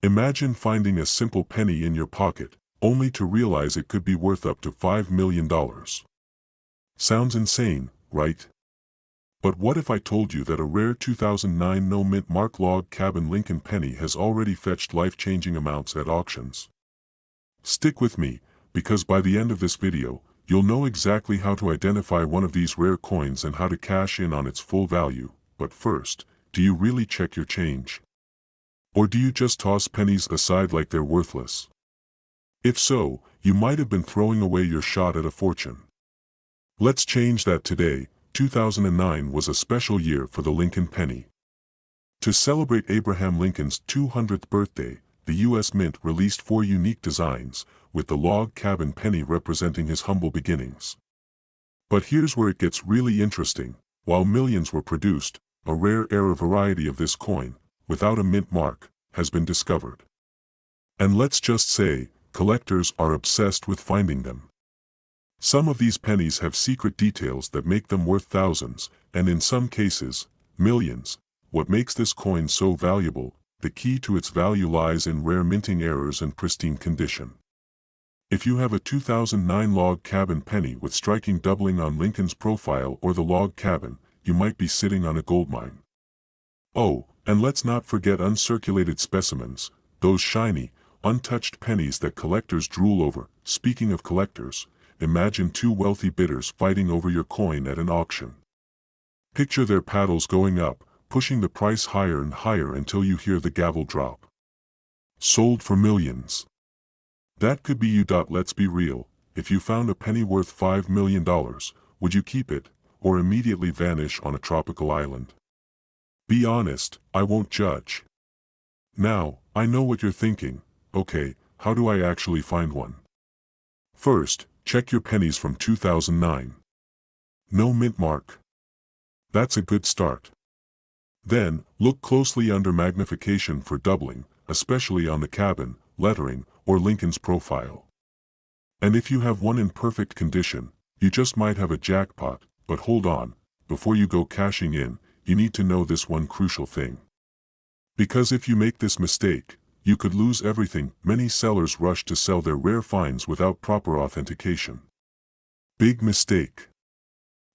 Imagine finding a simple penny in your pocket, only to realize it could be worth up to $5 million. Sounds insane, right? But what if I told you that a rare 2009 no-mint mark log cabin Lincoln penny has already fetched life-changing amounts at auctions? Stick with me, because by the end of this video, you'll know exactly how to identify one of these rare coins and how to cash in on its full value. But first, do you really check your change? Or do you just toss pennies aside like they're worthless? If so, you might have been throwing away your shot at a fortune. Let's change that today. 2009 was a special year for the Lincoln penny. To celebrate Abraham Lincoln's 200th birthday, the U.S. Mint released 4 unique designs, with the log cabin penny representing his humble beginnings. But here's where it gets really interesting. While millions were produced, a rare error variety of this coin, without a mint mark, has been discovered. And let's just say, collectors are obsessed with finding them. Some of these pennies have secret details that make them worth thousands, and in some cases, millions. What makes this coin so valuable? The key to its value lies in rare minting errors and pristine condition. If you have a 2009 log cabin penny with striking doubling on Lincoln's profile or the log cabin, you might be sitting on a goldmine. Oh, and let's not forget uncirculated specimens, those shiny, untouched pennies that collectors drool over. Speaking of collectors, imagine 2 wealthy bidders fighting over your coin at an auction. Picture their paddles going up, pushing the price higher and higher until you hear the gavel drop. Sold for millions. That could be you. Let's be real, if you found a penny worth $5 million, would you keep it, or immediately vanish on a tropical island? Be honest, I won't judge. Now, I know what you're thinking. Okay, how do I actually find one? First, check your pennies from 2009. No mint mark. That's a good start. Then, look closely under magnification for doubling, especially on the cabin, lettering, or Lincoln's profile. And if you have one in perfect condition, you just might have a jackpot. But hold on, before you go cashing in, you need to know this one crucial thing. Because if you make this mistake, you could lose everything. Many sellers rush to sell their rare finds without proper authentication. Big mistake.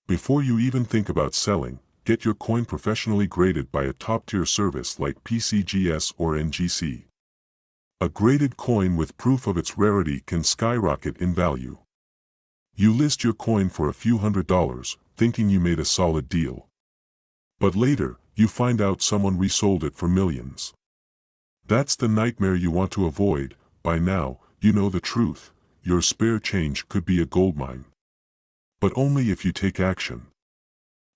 Before you even think about selling, get your coin professionally graded by a top-tier service like PCGS or NGC. A graded coin with proof of its rarity can skyrocket in value. You list your coin for a few $100s, thinking you made a solid deal. But later, you find out someone resold it for millions. That's the nightmare you want to avoid. By now, you know the truth. Your spare change could be a goldmine. But only if you take action.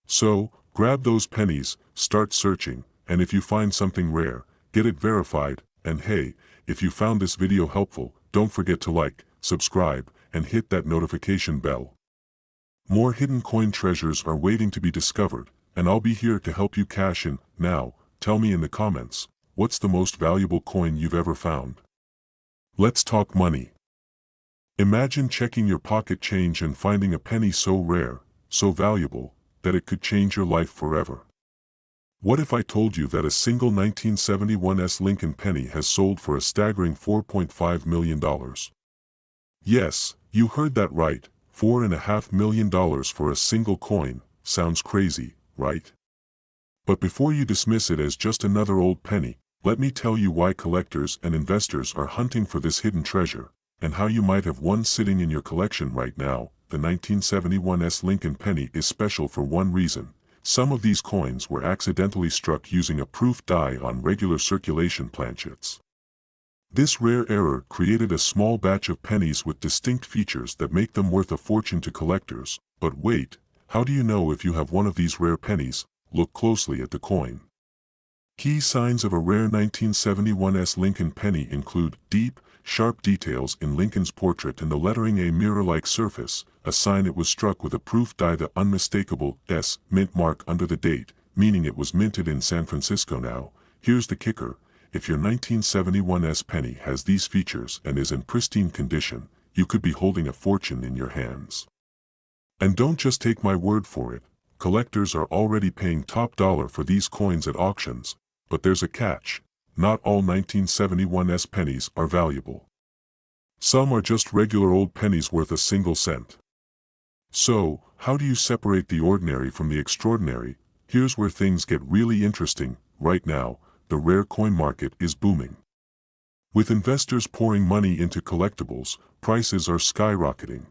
So, grab those pennies, start searching, and if you find something rare, get it verified. And hey, if you found this video helpful, don't forget to like, subscribe, and hit that notification bell. More hidden coin treasures are waiting to be discovered, and I'll be here to help you cash in. Now, tell me in the comments, what's the most valuable coin you've ever found? Let's talk money. Imagine checking your pocket change and finding a penny so rare, so valuable, that it could change your life forever. What if I told you that a single 1971 Lincoln penny has sold for a staggering $4.5 million? Yes, you heard that right, $4.5 million for a single coin. Sounds crazy, right? But before you dismiss it as just another old penny, let me tell you why collectors and investors are hunting for this hidden treasure, and how you might have one sitting in your collection right now. The 1971 Lincoln penny is special for one reason. Some of these coins were accidentally struck using a proof die on regular circulation planchets. This rare error created a small batch of pennies with distinct features that make them worth a fortune to collectors. But wait, how do you know if you have one of these rare pennies? Look closely at the coin. Key signs of a rare 1971 Lincoln penny include deep, sharp details in Lincoln's portrait and the lettering a mirror-like surface, a sign it was struck with a proof die. The unmistakable S mint mark under the date, meaning it was minted in San Francisco. Now, here's the kicker. If your 1971 penny has these features and is in pristine condition, you could be holding a fortune in your hands. And don't just take my word for it. Collectors are already paying top dollar for these coins at auctions. But there's a catch. not all 1971's pennies are valuable. Some are just regular old pennies worth a single cent. So, how do you separate the ordinary from the extraordinary? Here's where things get really interesting. Right now, the rare coin market is booming. With investors pouring money into collectibles, prices are skyrocketing.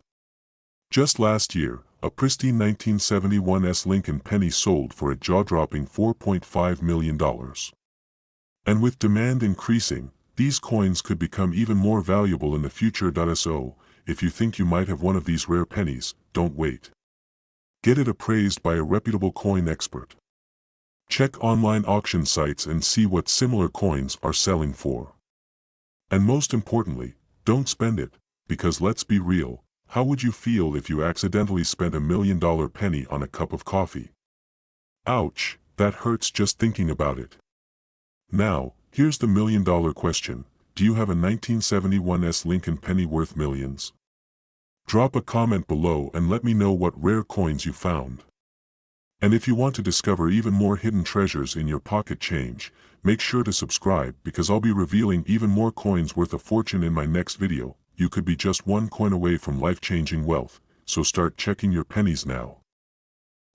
Just last year, a pristine 1971's Lincoln penny sold for a jaw-dropping $4.5 million. And with demand increasing, these coins could become even more valuable in the future. So, if you think you might have one of these rare pennies, don't wait. Get it appraised by a reputable coin expert. Check online auction sites and see what similar coins are selling for. And most importantly, don't spend it, because let's be real, how would you feel if you accidentally spent $1 million penny on a cup of coffee? Ouch, that hurts just thinking about it. Now, here's the $1 million question. Do you have a 1971's Lincoln penny worth millions? Drop a comment below and let me know what rare coins you found. And if you want to discover even more hidden treasures in your pocket change, make sure to subscribe because I'll be revealing even more coins worth a fortune in my next video. You could be just one coin away from life-changing wealth, so start checking your pennies now.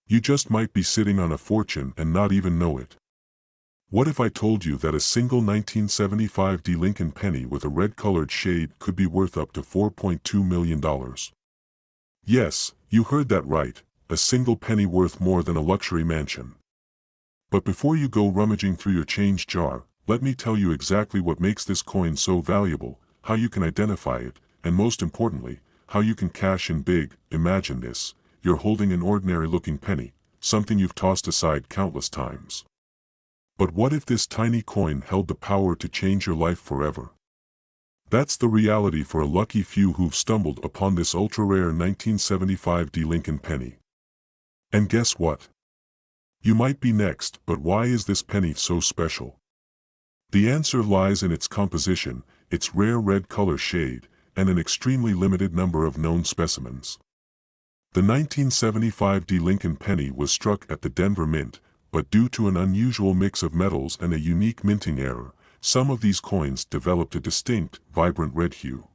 You just might be sitting on a fortune and not even know it. What if I told you that a single 1975 Lincoln penny with a red-colored shade could be worth up to $4.2 million? Yes, you heard that right, a single penny worth more than a luxury mansion. But before you go rummaging through your change jar, let me tell you exactly what makes this coin so valuable, how you can identify it, and most importantly, how you can cash in big. Imagine this, you're holding an ordinary-looking penny, something you've tossed aside countless times. But what if this tiny coin held the power to change your life forever? That's the reality for a lucky few who've stumbled upon this ultra-rare 1975 Lincoln penny. And guess what? You might be next, but why is this penny so special? The answer lies in its composition, its rare red color shade, and an extremely limited number of known specimens. The 1975 Lincoln penny was struck at the Denver Mint, but due to an unusual mix of metals and a unique minting error, some of these coins developed a distinct, vibrant red hue.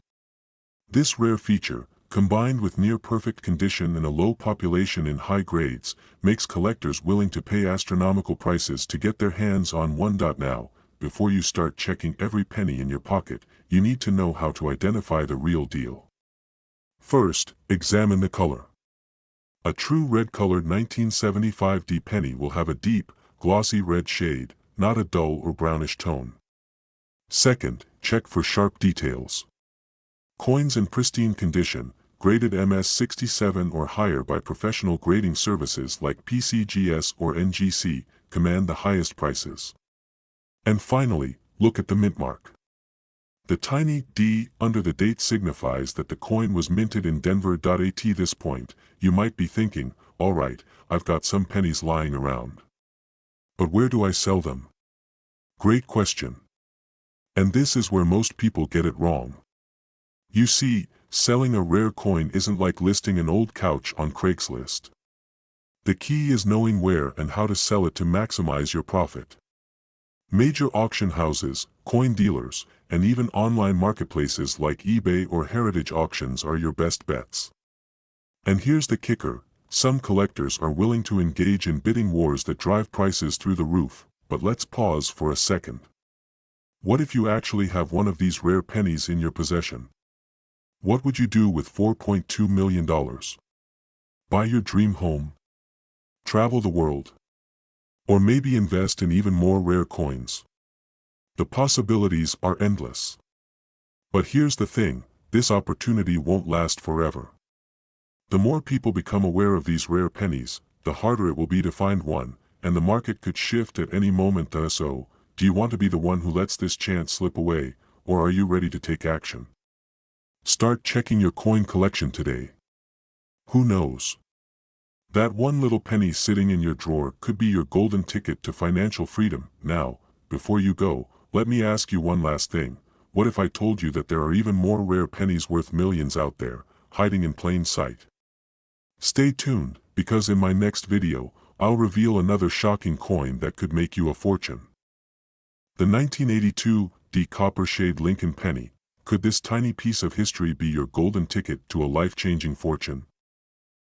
This rare feature, combined with near-perfect condition and a low population in high grades, makes collectors willing to pay astronomical prices to get their hands on one. Now, before you start checking every penny in your pocket, you need to know how to identify the real deal. First, examine the color. A true red-colored 1975 penny will have a deep, glossy red shade, not a dull or brownish tone. Second, check for sharp details. Coins in pristine condition, graded MS67 or higher by professional grading services like PCGS or NGC, command the highest prices. And finally, look at the mint mark. The tiny D under the date signifies that the coin was minted in Denver. At this point, you might be thinking, alright, I've got some pennies lying around. But where do I sell them? Great question. And this is where most people get it wrong. You see, selling a rare coin isn't like listing an old couch on Craigslist. The key is knowing where and how to sell it to maximize your profit. Major auction houses, coin dealers, and even online marketplaces like eBay or Heritage Auctions are your best bets. And here's the kicker, some collectors are willing to engage in bidding wars that drive prices through the roof, but let's pause for a second. What if you actually have one of these rare pennies in your possession? What would you do with $4.2 million? Buy your dream home? Travel the world? Or maybe invest in even more rare coins? The possibilities are endless. But here's the thing, this opportunity won't last forever. The more people become aware of these rare pennies, the harder it will be to find one, and the market could shift at any moment. So, do you want to be the one who lets this chance slip away, or are you ready to take action? Start checking your coin collection today. Who knows? That one little penny sitting in your drawer could be your golden ticket to financial freedom. Now, before you go, let me ask you one last thing. What if I told you that there are even more rare pennies worth millions out there, hiding in plain sight? Stay tuned, because in my next video, I'll reveal another shocking coin that could make you a fortune. The 1982 copper shade Lincoln penny. Could this tiny piece of history be your golden ticket to a life-changing fortune?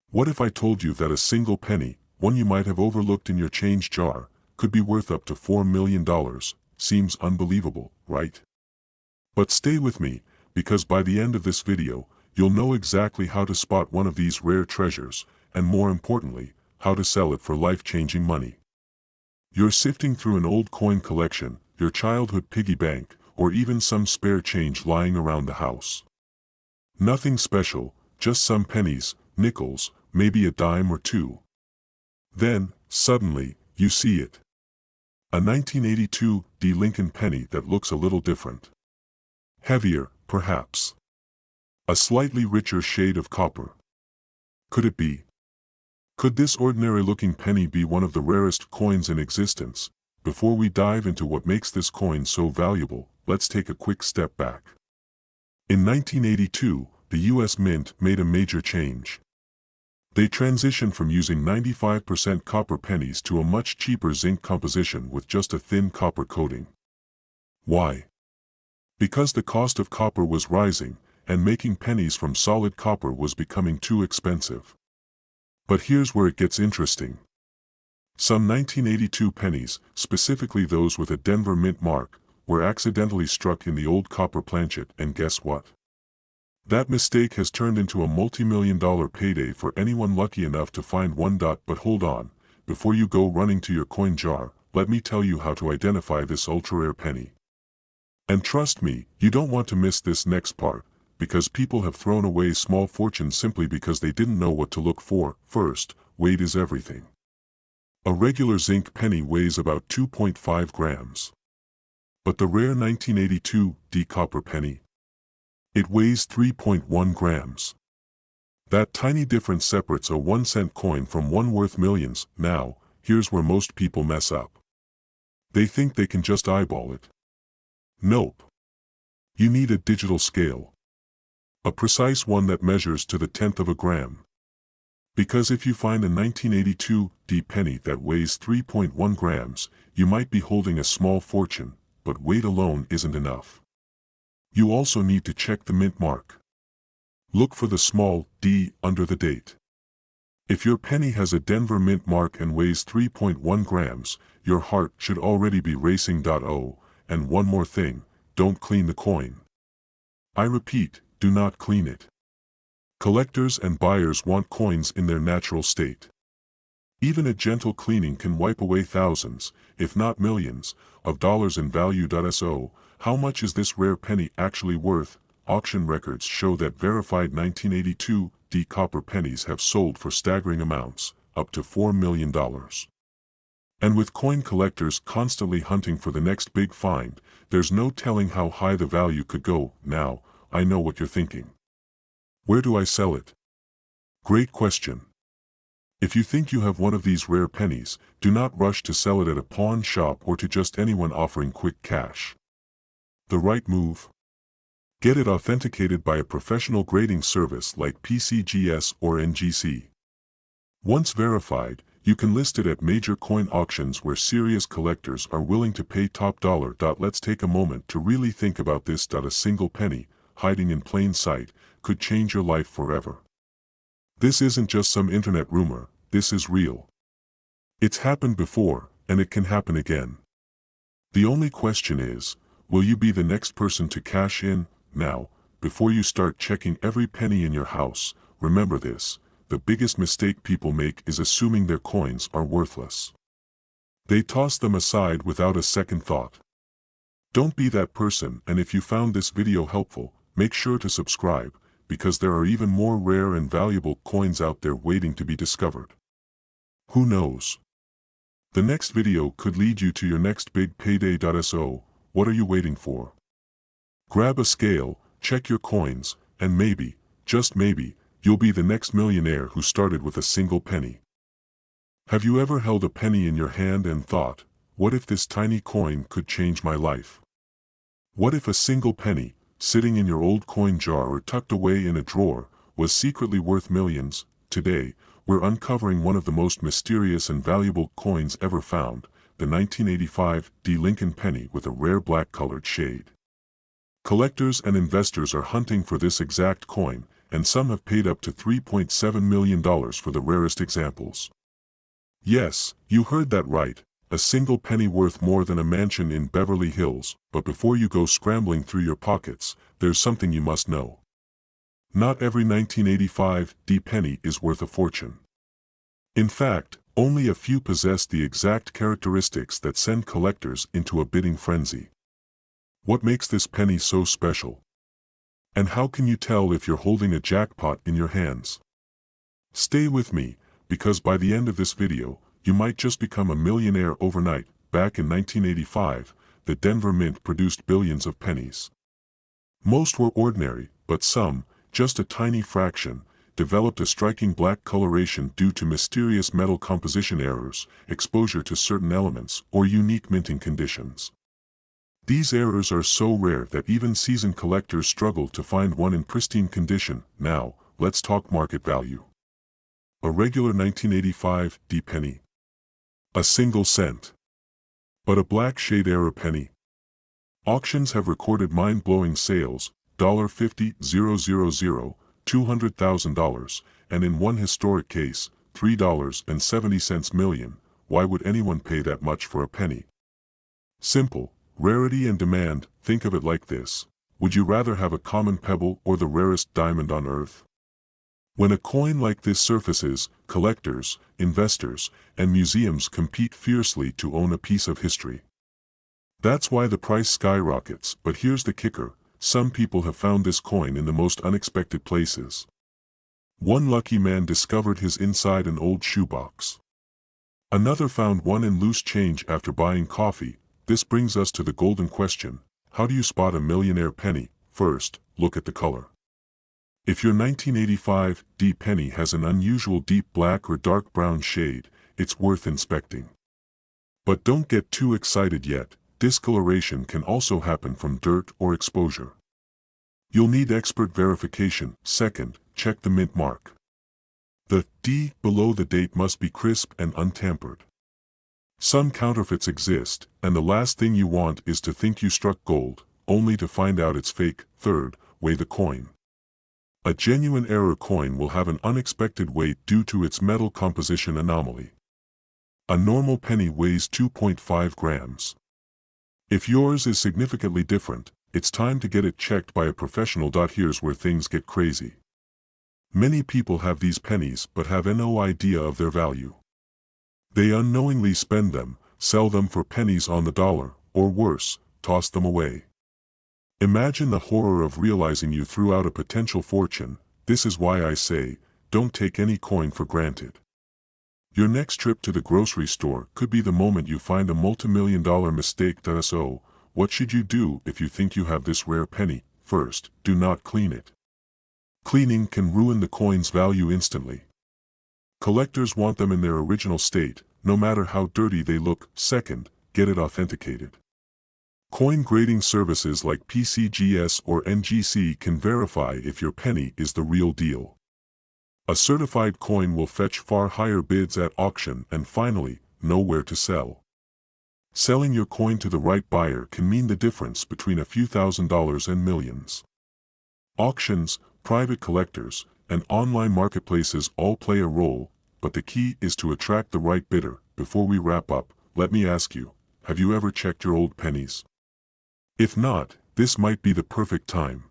What if I told you that a single penny, one you might have overlooked in your change jar, could be worth up to $4 million? Seems unbelievable, right? But stay with me, because by the end of this video, you'll know exactly how to spot one of these rare treasures, and more importantly, how to sell it for life-changing money. You're sifting through an old coin collection, your childhood piggy bank, or even some spare change lying around the house. Nothing special, just some pennies, nickels, maybe a dime or two. Then, suddenly, you see it. A 1982 Lincoln penny that looks a little different. Heavier, perhaps. A slightly richer shade of copper. Could it be? Could this ordinary-looking penny be one of the rarest coins in existence? Before we dive into what makes this coin so valuable, let's take a quick step back. In 1982, the U.S. Mint made a major change. They transitioned from using 95% copper pennies to a much cheaper zinc composition with just a thin copper coating. Why? Because the cost of copper was rising, and making pennies from solid copper was becoming too expensive. But here's where it gets interesting. Some 1982 pennies, specifically those with a Denver Mint mark, were accidentally struck in the old copper planchet, and guess what? That mistake has turned into a multi-million-dollar payday for anyone lucky enough to find one. But hold on, before you go running to your coin jar, let me tell you how to identify this ultra-rare penny. And trust me, you don't want to miss this next part, because people have thrown away small fortunes simply because they didn't know what to look for. First, weight is everything. A regular zinc penny weighs about 2.5 grams. But the rare 1982 copper penny? It weighs 3.1 grams. That tiny difference separates a 1-cent coin from one worth millions. Now, here's where most people mess up. They think they can just eyeball it. Nope. You need a digital scale. A precise one that measures to the 10th of a gram. Because if you find a 1982 penny that weighs 3.1 grams, you might be holding a small fortune, but weight alone isn't enough. You also need to check the mint mark. Look for the small d under the date. If your penny has a Denver Mint mark and weighs 3.1 grams, your heart should already be racing. Oh, and one more thing, don't clean the coin. I repeat, do not clean it. Collectors and buyers want coins in their natural state. Even a gentle cleaning can wipe away thousands, if not millions, of dollars in value. So, how much is this rare penny actually worth? Auction records show that verified 1982 copper pennies have sold for staggering amounts, up to $4 million. And with coin collectors constantly hunting for the next big find, there's no telling how high the value could go. Now, I know what you're thinking. Where do I sell it? Great question. If you think you have one of these rare pennies, do not rush to sell it at a pawn shop or to just anyone offering quick cash. The right move? Get it authenticated by a professional grading service like PCGS or NGC. Once verified, you can list it at major coin auctions where serious collectors are willing to pay top dollar. Let's take a moment to really think about this. A single penny, hiding in plain sight, could change your life forever. This isn't just some internet rumor, this is real. It's happened before, and it can happen again. The only question is, will you be the next person to cash in? Now, before you start checking every penny in your house, remember this: the biggest mistake people make is assuming their coins are worthless. They toss them aside without a second thought. Don't be that person, and if you found this video helpful, make sure to subscribe, because there are even more rare and valuable coins out there waiting to be discovered. Who knows? The next video could lead you to your next big payday. So, what are you waiting for? Grab a scale, check your coins, and maybe, just maybe, you'll be the next millionaire who started with a single penny. Have you ever held a penny in your hand and thought, what if this tiny coin could change my life? What if a single penny, sitting in your old coin jar or tucked away in a drawer, was secretly worth millions? Today, we're uncovering one of the most mysterious and valuable coins ever found, the the 1985 Lincoln penny with a rare black-colored shade. Collectors and investors are hunting for this exact coin, and some have paid up to $3.7 million for the rarest examples. Yes, you heard that right, a single penny worth more than a mansion in Beverly Hills. But before you go scrambling through your pockets, there's something you must know. Not every 1985 penny is worth a fortune. In fact, only a few possess the exact characteristics that send collectors into a bidding frenzy. What makes this penny so special? And how can you tell if you're holding a jackpot in your hands? Stay with me, because by the end of this video, you might just become a millionaire overnight. Back in 1985, the Denver Mint produced billions of pennies. Most were ordinary, but some, just a tiny fraction, developed a striking black coloration due to mysterious metal composition errors, exposure to certain elements, or unique minting conditions. These errors are so rare that even seasoned collectors struggle to find one in pristine condition. Now, let's talk market value. A regular 1985 penny. A single cent. But a black shade error penny. Auctions have recorded mind-blowing sales, $50,000, $200,000, and in one historic case, $3.70 million. Why would anyone pay that much for a penny? Simple. Rarity and demand. Think of it like this. Would you rather have a common pebble or the rarest diamond on earth? When a coin like this surfaces, collectors, investors, and museums compete fiercely to own a piece of history. That's why the price skyrockets. But here's the kicker. Some people have found this coin in the most unexpected places. One lucky man discovered his inside an old shoebox. Another found one in loose change after buying coffee. This brings us to the golden question. How do you spot a millionaire penny? First, look at the color. If your 1985 penny has an unusual deep black or dark brown shade, it's worth inspecting. But don't get too excited yet. Discoloration can also happen from dirt or exposure. You'll need expert verification. Second, check the mint mark. The D below the date must be crisp and untampered. Some counterfeits exist, and the last thing you want is to think you struck gold, only to find out it's fake. Third, weigh the coin. A genuine error coin will have an unexpected weight due to its metal composition anomaly. A normal penny weighs 2.5 grams. If yours is significantly different, it's time to get it checked by a professional. Here's where things get crazy. Many people have these pennies but have no idea of their value. They unknowingly spend them, sell them for pennies on the dollar, or worse, toss them away. Imagine the horror of realizing you threw out a potential fortune. This is why I say, don't take any coin for granted. Your next trip to the grocery store could be the moment you find a multi-million-dollar mistake. So, what should you do if you think you have this rare penny? First, do not clean it. Cleaning can ruin the coin's value instantly. Collectors want them in their original state, no matter how dirty they look. Second, get it authenticated. Coin grading services like PCGS or NGC can verify if your penny is the real deal. A certified coin will fetch far higher bids at auction. And finally, know where to sell. Selling your coin to the right buyer can mean the difference between a few $1,000s and millions. Auctions, private collectors, and online marketplaces all play a role, but the key is to attract the right bidder. Before we wrap up, let me ask you, have you ever checked your old pennies? If not, this might be the perfect time.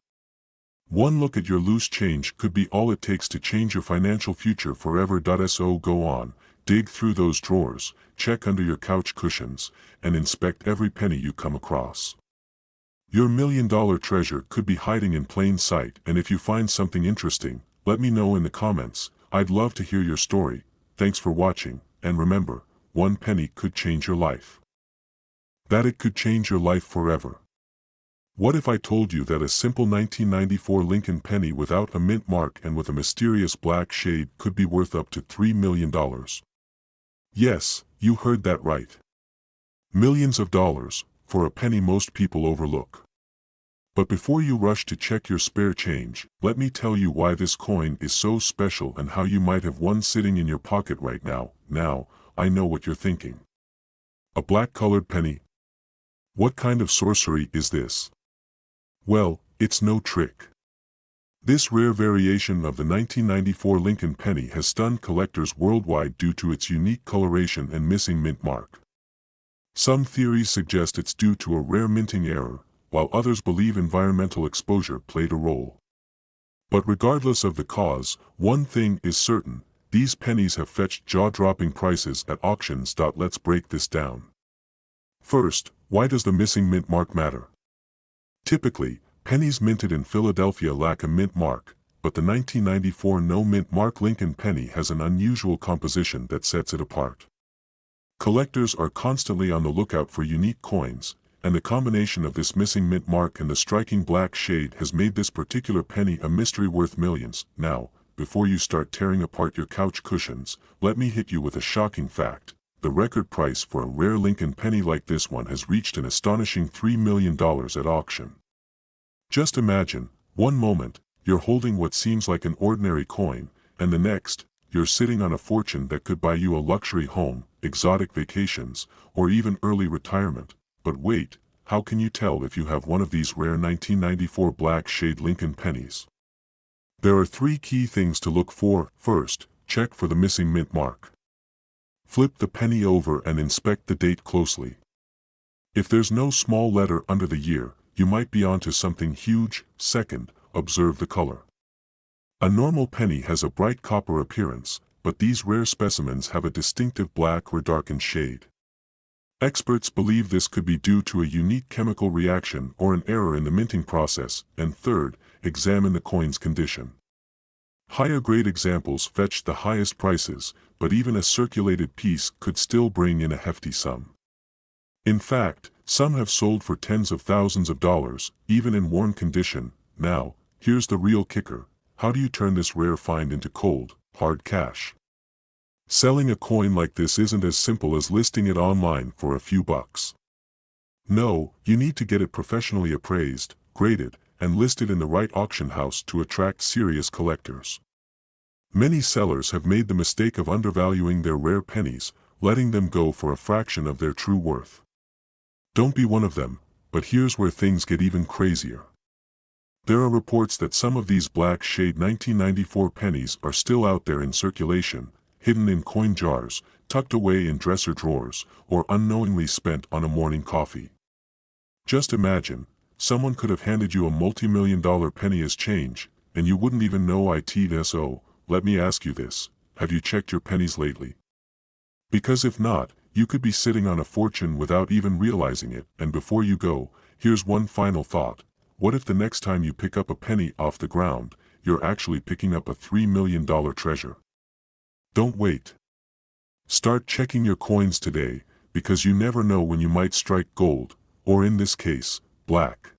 One look at your loose change could be all it takes to change your financial future forever. So go on, dig through those drawers, check under your couch cushions, and inspect every penny you come across. Your million-dollar treasure could be hiding in plain sight, and if you find something interesting, let me know in the comments. I'd love to hear your story. Thanks for watching, and remember, one penny could change your life. That it could change your life forever. What if I told you that a simple 1994 Lincoln penny without a mint mark and with a mysterious black shade could be worth up to $3 million? Yes, you heard that right. Millions of dollars, for a penny most people overlook. But before you rush to check your spare change, let me tell you why this coin is so special and how you might have one sitting in your pocket right now. Now, I know what you're thinking. A black-colored penny? What kind of sorcery is this? Well, it's no trick. This rare variation of the 1994 Lincoln penny has stunned collectors worldwide due to its unique coloration and missing mint mark. Some theories suggest it's due to a rare minting error, while others believe environmental exposure played a role. But regardless of the cause, one thing is certain: these pennies have fetched jaw-dropping prices at auctions. Let's break this down. First, why does the missing mint mark matter? Typically, pennies minted in Philadelphia lack a mint mark, but the 1994 no-mint mark Lincoln penny has an unusual composition that sets it apart. Collectors are constantly on the lookout for unique coins, and the combination of this missing mint mark and the striking black shade has made this particular penny a mystery worth millions. Now, before you start tearing apart your couch cushions, let me hit you with a shocking fact. The record price for a rare Lincoln penny like this one has reached an astonishing $3 million at auction. Just imagine, one moment, you're holding what seems like an ordinary coin, and the next, you're sitting on a fortune that could buy you a luxury home, exotic vacations, or even early retirement. But wait, how can you tell if you have one of these rare 1994 black shade Lincoln pennies? There are 3 key things to look for. First, check for the missing mint mark. Flip the penny over and inspect the date closely. If there's no small letter under the year, you might be onto something huge. Second, observe the color. A normal penny has a bright copper appearance, but these rare specimens have a distinctive black or darkened shade. Experts believe this could be due to a unique chemical reaction or an error in the minting process. And third, examine the coin's condition. Higher-grade examples fetch the highest prices, but even a circulated piece could still bring in a hefty sum. In fact, some have sold for tens of thousands of dollars, even in worn condition. Now, here's the real kicker: how do you turn this rare find into cold, hard cash? Selling a coin like this isn't as simple as listing it online for a few bucks. No, you need to get it professionally appraised, graded, and listed in the right auction house to attract serious collectors. Many sellers have made the mistake of undervaluing their rare pennies, letting them go for a fraction of their true worth. Don't be one of them, but here's where things get even crazier. There are reports that some of these black shade 1994 pennies are still out there in circulation, hidden in coin jars, tucked away in dresser drawers, or unknowingly spent on a morning coffee. Just imagine, someone could have handed you a multi-million-dollar penny as change, and you wouldn't even know it. So, let me ask you this: have you checked your pennies lately? Because if not, you could be sitting on a fortune without even realizing it. And before you go, here's one final thought: what if the next time you pick up a penny off the ground, you're actually picking up a $3 million treasure? Don't wait. Start checking your coins today, because you never know when you might strike gold, or in this case, black.